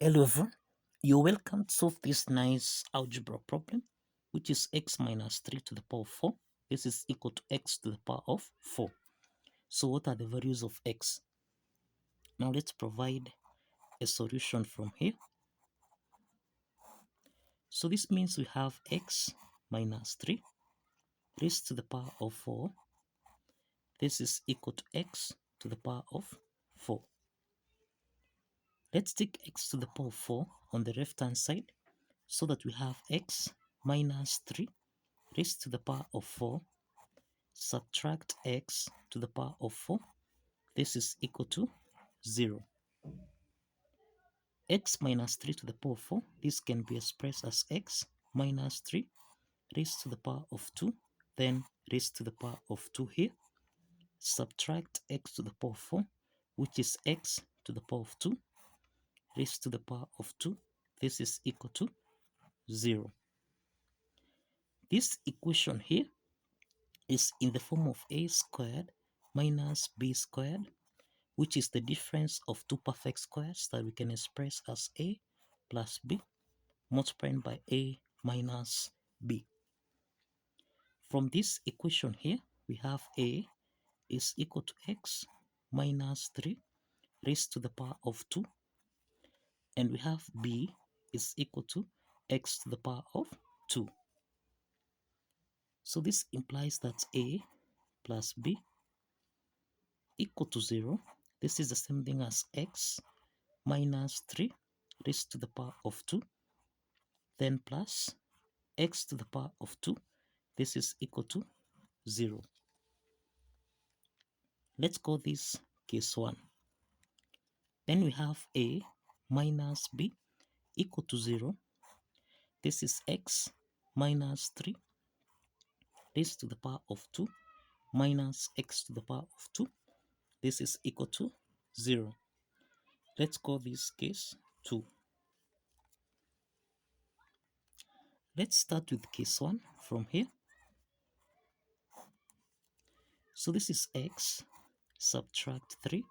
Hello everyone, you're welcome to solve this nice algebra problem, which is x minus 3 to the power of 4. This is equal to x to the power of 4. So what are the values of x? Now let's provide a solution from here. So this means we have x minus 3 raised to the power of 4. This is equal to x to the power of 4. Let's take x to the power of 4 on the left hand side so that we have x minus 3 raised to the power of 4, subtract x to the power of 4. This is equal to 0. X minus 3 to the power of 4. This can be expressed as x minus 3 raised to the power of 2. Then raised to the power of 2 here. Subtract x to the power of 4, which is x to the power of 2 raised to the power of 2. This is equal to 0. This equation here is in the form of a squared minus b squared, which is the difference of two perfect squares that we can express as a plus b multiplied by a minus b. From this equation here, we have a is equal to x minus 3 raised to the power of 2, and we have b is equal to x to the power of 2. So this implies that a plus b equal to 0. This is the same thing as x minus 3 raised to the power of 2, then plus x to the power of 2. This is equal to 0. Let's call this case 1. Then we have a minus b equal to 0. This is x minus 3 raised to the power of 2 minus x to the power of 2. This is equal to 0. Let's call this case 2. Let's start with case 1 from here. So this is x subtract 3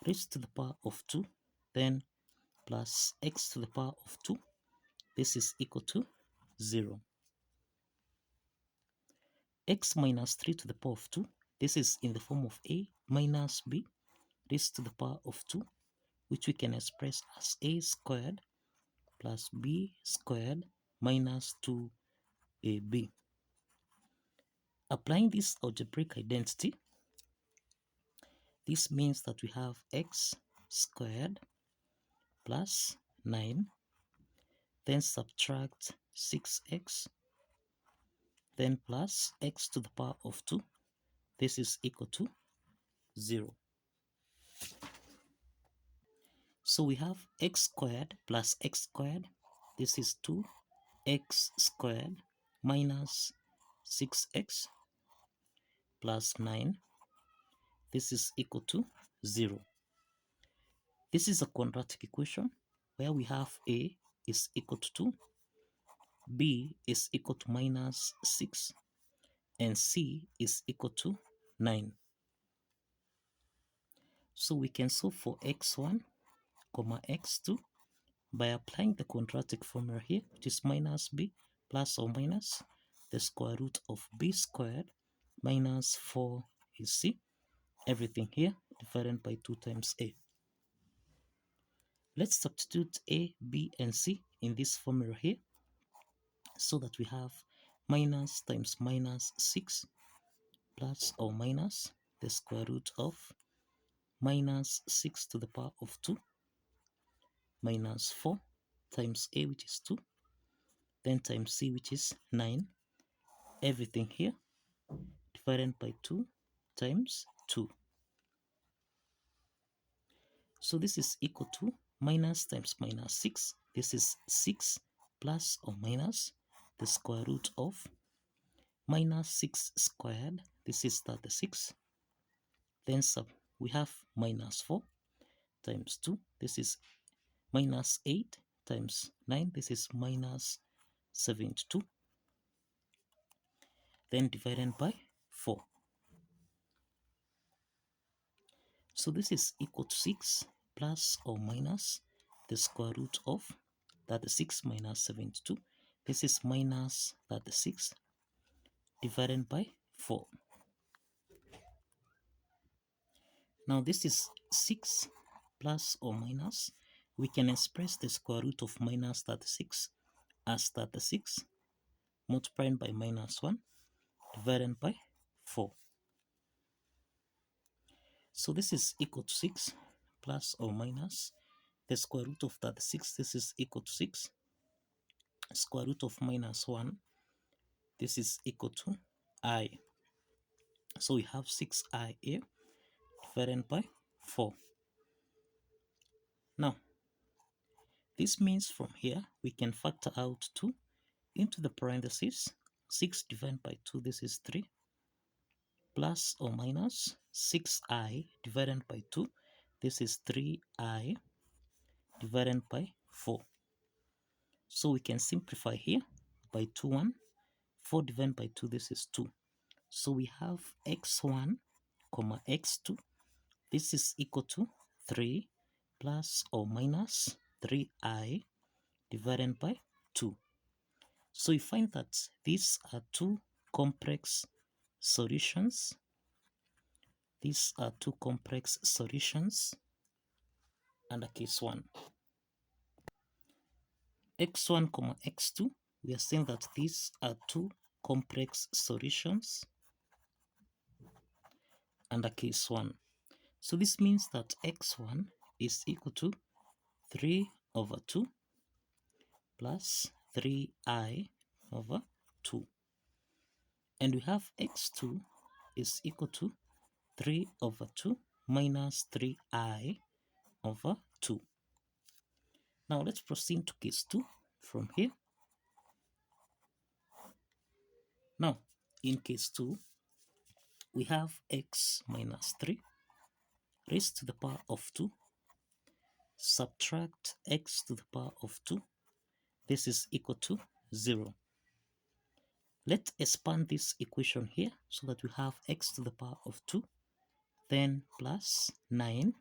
raised to the power of 2, then plus x to the power of 2. This is equal to 0. X minus 3 to the power of 2. This is in the form of a minus b raised to the power of 2, which we can express as a squared plus b squared minus 2ab. Applying this algebraic identity, this means that we have x squared plus 9, then subtract 6x, then plus x to the power of 2. This is equal to 0. So we have x squared plus x squared. This is 2x squared minus 6x plus 9. This is equal to 0. This is a quadratic equation where we have a is equal to 2, b is equal to minus 6, and c is equal to 9. So we can solve for x1, x2 by applying the quadratic formula here, which is minus b plus or minus the square root of b squared minus 4ac, everything here divided by 2 times a. Let's substitute a, b, and c in this formula here so that we have minus times minus 6 plus or minus the square root of minus 6 to the power of 2 minus 4 times a, which is 2, then times c, which is 9, everything here divided by 2 times 2. So this is equal to minus times minus 6. This is 6 plus or minus the square root of minus 6 squared. This is 36. Then we have minus 4 times 2. This is minus 8 times 9. This is minus 72. Then divided by 4. So this is equal to 6 plus or minus the square root of 36 minus 72. This is minus 36 divided by 4. Now this is 6 plus or minus. We can express the square root of minus 36 as 36 multiplied by minus 1 divided by 4. So this is equal to 6 plus or minus the square root of 36. This is equal to 6. Square root of minus 1. This is equal to I. So we have 6I here divided by 4. Now, this means from here we can factor out 2 into the parentheses. 6 divided by 2, this is 3, plus or minus 6I divided by 2, this is 3I divided by 4. So we can simplify here by 2, 1. 4 divided by 2, this is 2. So we have x1, comma x2. This is equal to 3 plus or minus 3I divided by 2. So we find that these are two complex solutions. These are two complex solutions under case 1. x1, comma x2, we are saying that these are two complex solutions under case 1. So this means that x1 is equal to 3 over 2 plus 3I over 2. And we have x2 is equal to 3 over 2 minus 3I over 2. Now let's proceed to case 2 from here. Now, in case 2, we have x minus 3 raised to the power of 2. Subtract x to the power of 2. This is equal to 0. Let's expand this equation here so that we have x to the power of 2, then plus 9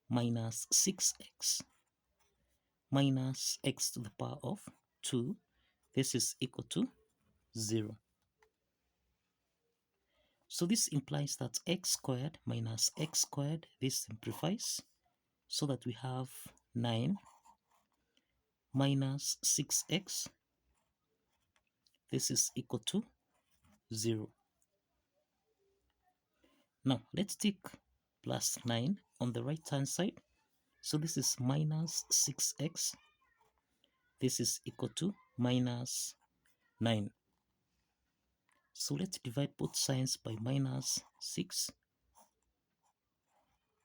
minus 6x minus x to the power of 2. This is equal to 0. So this implies that x squared minus x squared, this simplifies so that we have 9 minus 6x. This is equal to 0. Now let's take plus 9 on the right hand side. So this is minus 6x. This is equal to minus 9. So let's divide both sides by minus 6.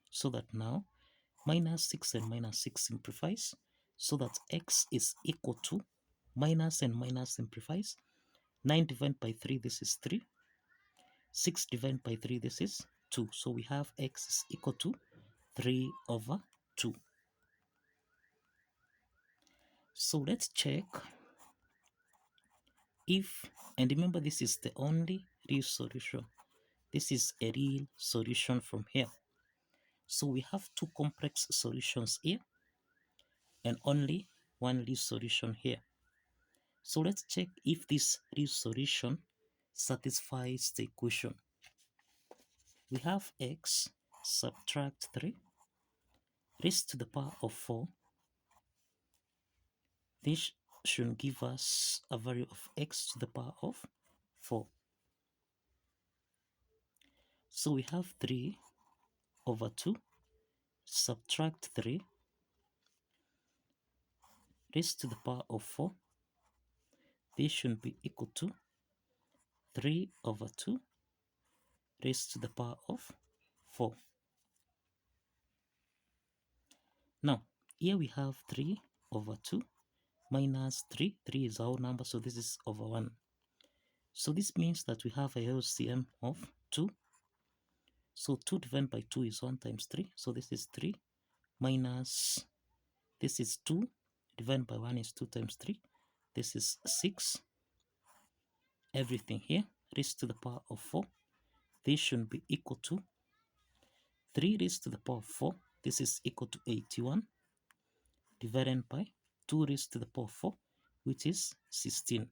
So that now minus 6 and minus 6 simplifies. So that x is equal to minus and minus simplifies. 9 divided by 3, this is 3. 6 divided by 3, this is 2. So we have x is equal to 3 over 2. So let's check if, and remember this is the only real solution. This is a real solution from here. So we have two complex solutions here and only one real solution here. So let's check if this real solution satisfies the equation. We have x subtract 3 raised to the power of 4. This should give us a value of x to the power of 4. So we have 3 over 2 subtract 3 raised to the power of 4. This should be equal to 3 over 2 raised to the power of 4. Now, here we have 3 over 2 minus 3. 3 is our number, so this is over 1. So this means that we have a LCM of 2. So 2 divided by 2 is 1 times 3. So this is 3 minus, this is 2 divided by 1 is 2 times 3. This is 6. Everything here raised to the power of 4. This should be equal to 3 raised to the power of 4. This is equal to 81. divided by 2 raised to the power 4, which is 16.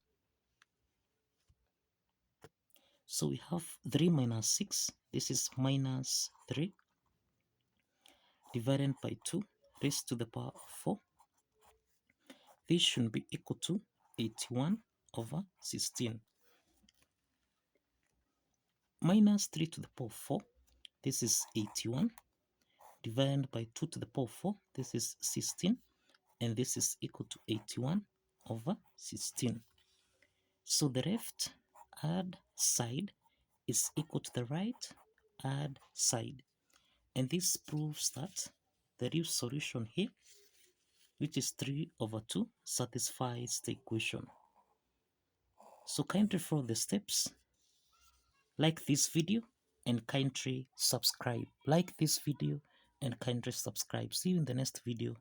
So we have 3 minus 6, this is minus 3, divided by 2 raised to the power of 4. This should be equal to 81 over 16. Minus 3 to the power 4, this is 81, divided by 2 to the power 4, this is 16, and this is equal to 81 over 16. So the left hand side is equal to the right hand side. And this proves that the real solution here, which is 3 over 2, satisfies the equation. So kindly follow the steps, like this video, and kindly subscribe. Like this video and kindly subscribe. See you in the next video.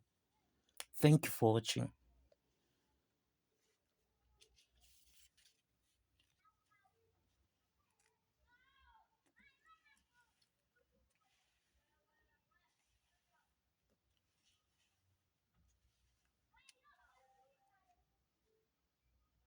Thank you for watching.